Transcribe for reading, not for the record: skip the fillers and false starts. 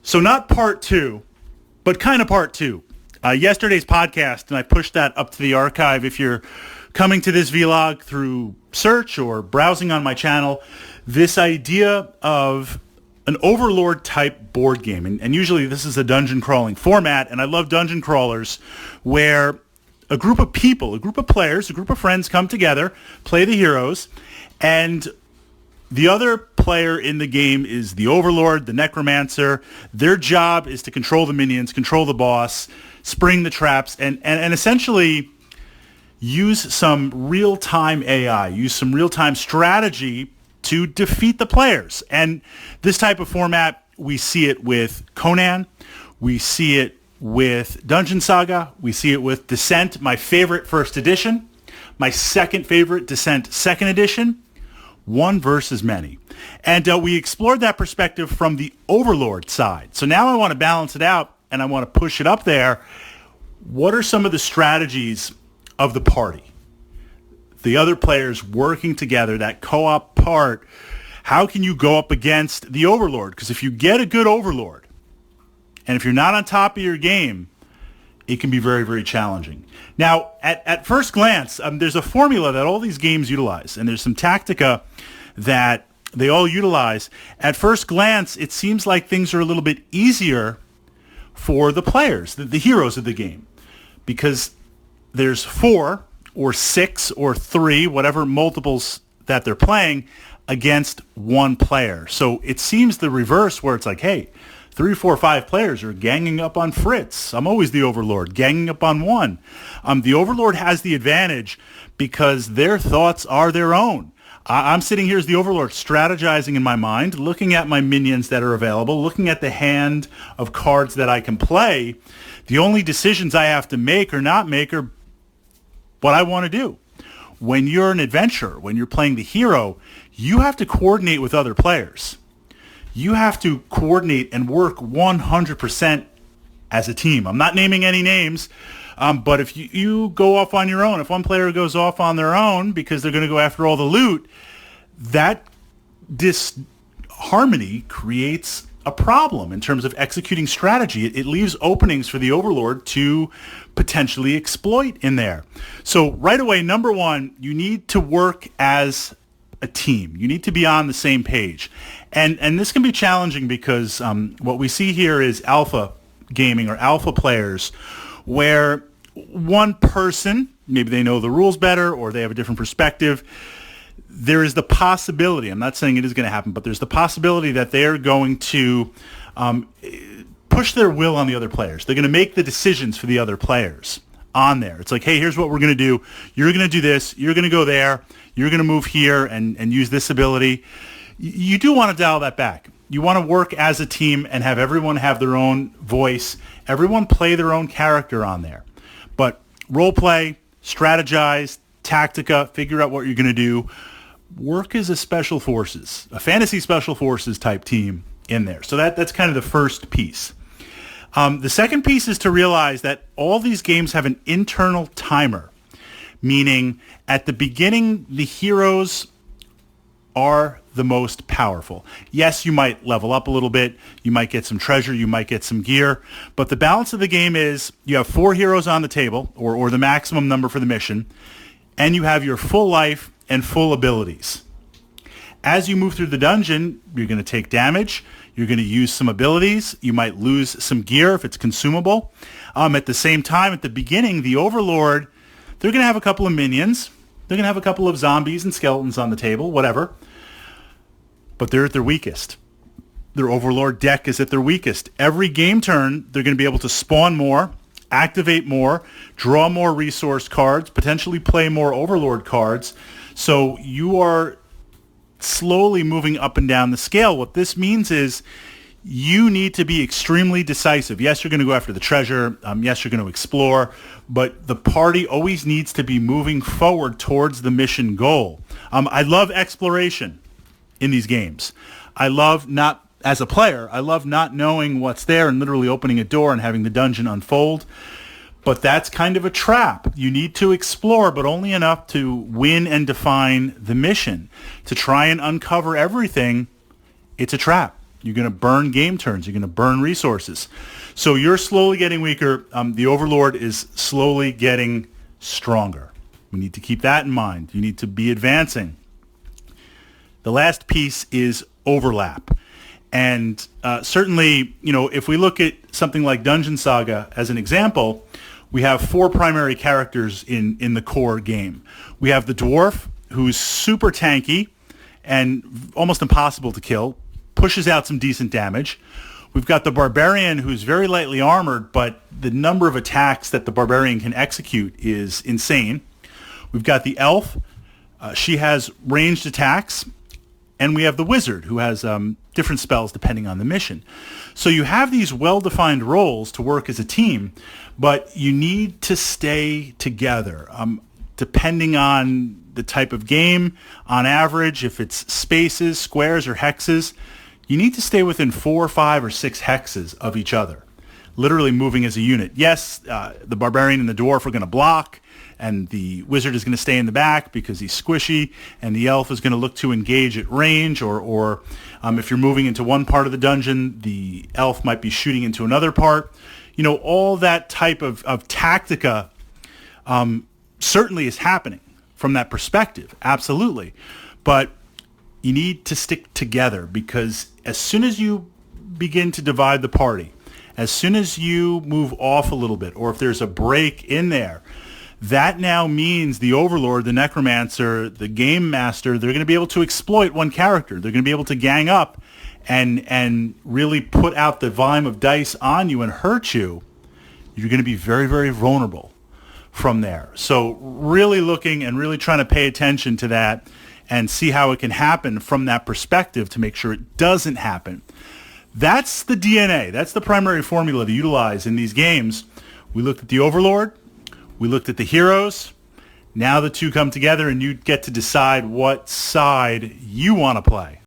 So not part two, but kind of part two. Yesterday's podcast, and I pushed that up to the archive. If you're coming to this vlog through search or browsing on my channel, this idea of an Overlord type board game, and usually this is a dungeon crawling format, and I love dungeon crawlers where a group of people, a group of players, a group of friends come together, play the heroes, and the other player in the game is the Overlord, the Necromancer. Their job is to control the minions, control the boss, spring the traps, and essentially use some real-time AI, use some real-time strategy to defeat the players. And this type of format, we see it with Conan, we see it with Dungeon Saga, we see it with Descent, my favorite first edition, my second favorite Descent second edition, one versus many. And we explored that perspective from the Overlord side. So now I want to balance it out and I want to push it up there. What are some of the strategies of the party? The other players working together, that co-op part. How can you go up against the Overlord? Because if you get a good Overlord, and if you're not on top of your game, it can be very, very challenging. Now, at first glance, there's a formula that all these games utilize, and there's some tactica that they all utilize. At first glance, it seems like things are a little bit easier for the players, the heroes of the game, because there's 4 or 6 or 3, whatever multiples that they're playing, against one player. So it seems the reverse, where it's like, hey, 3, 4, 5 players are ganging up on Fritz. I'm always the Overlord, ganging up on one. The Overlord has the advantage because their thoughts are their own. I'm sitting here as the Overlord, strategizing in my mind, looking at my minions that are available, looking at the hand of cards that I can play. The only decisions I have to make or not make are what I want to do. When you're an adventurer, when you're playing the hero, you have to coordinate with other players. You have to coordinate and work 100% as a team. I'm not naming any names, but if you go off on your own, if one player goes off on their own because they're going to go after all the loot, that disharmony creates a problem in terms of executing strategy. It leaves openings for the Overlord to potentially exploit in there. So right away, number one, you need to work as a team. You need to be on the same page. And this can be challenging because what we see here is alpha gaming or alpha players where one person, maybe they know the rules better or they have a different perspective. There is the possibility, I'm not saying it is going to happen, but there's the possibility that they're going to push their will on the other players. They're going to make the decisions for the other players on there. It's like, hey, here's what we're going to do. You're going to do this. You're going to go there. You're going to move here and use this ability. You do want to dial that back. You want to work as a team and have everyone have their own voice. Everyone play their own character on there. But role play, strategize, tactica, figure out what you're going to do. Work as a special forces, a fantasy special forces type team in there. So that's kind of the first piece. The second piece is to realize that all these games have an internal timer, meaning at the beginning, the heroes are the most powerful. Yes, you might level up a little bit. You might get some treasure. You might get some gear. But the balance of the game is you have 4 heroes on the table, or the maximum number for the mission, and you have your full life and full abilities. As you move through the dungeon, you're going to take damage. You're going to use some abilities. You might lose some gear if it's consumable. At the same time, at the beginning, the Overlord, they're going to have a couple of minions. They're going to have a couple of zombies and skeletons on the table, whatever. But they're at their weakest. Their Overlord deck is at their weakest. Every game turn, they're going to be able to spawn more, activate more, draw more resource cards, potentially play more Overlord cards. So you are slowly moving up and down the scale. What this means is you need to be extremely decisive. Yes, you're going to go after the treasure. Yes, you're going to explore. But the party always needs to be moving forward towards the mission goal. I love exploration in these games. I love not, as a player, I love not knowing what's there and literally opening a door and having the dungeon unfold. But that's kind of a trap. You need to explore, but only enough to win and define the mission. To try and uncover everything, it's a trap. You're going to burn game turns. You're going to burn resources. So you're slowly getting weaker. The Overlord is slowly getting stronger. We need to keep that in mind. You need to be advancing. The last piece is overlap. And certainly, if we look at something like Dungeon Saga as an example, we have 4 primary characters in the core game. We have the dwarf, who's super tanky and almost impossible to kill, pushes out some decent damage. We've got the barbarian, who's very lightly armored, but the number of attacks that the barbarian can execute is insane. We've got the elf. She has ranged attacks. And we have the wizard, who has different spells depending on the mission. So you have these well-defined roles to work as a team, but you need to stay together. Depending on the type of game, on average, if it's spaces, squares, or hexes, you need to stay within 4, 5, or 6 hexes of each other, literally moving as a unit. Yes, the barbarian and the dwarf are going to block, and the wizard is going to stay in the back because he's squishy, and the elf is going to look to engage at range, or if you're moving into one part of the dungeon, the elf might be shooting into another part. All that type of tactica certainly is happening from that perspective, absolutely. But you need to stick together, because as soon as you begin to divide the party, as soon as you move off a little bit, or if there's a break in there, that now means the Overlord, the Necromancer, the Game Master, they're going to be able to exploit one character. They're going to be able to gang up and really put out the volume of dice on you and hurt you. You're going to be very, very vulnerable from there. So really looking and really trying to pay attention to that and see how it can happen from that perspective to make sure it doesn't happen. That's the DNA. That's the primary formula to utilize in these games. We looked at the Overlord. We looked at the heroes. Now the two come together and you get to decide what side you want to play.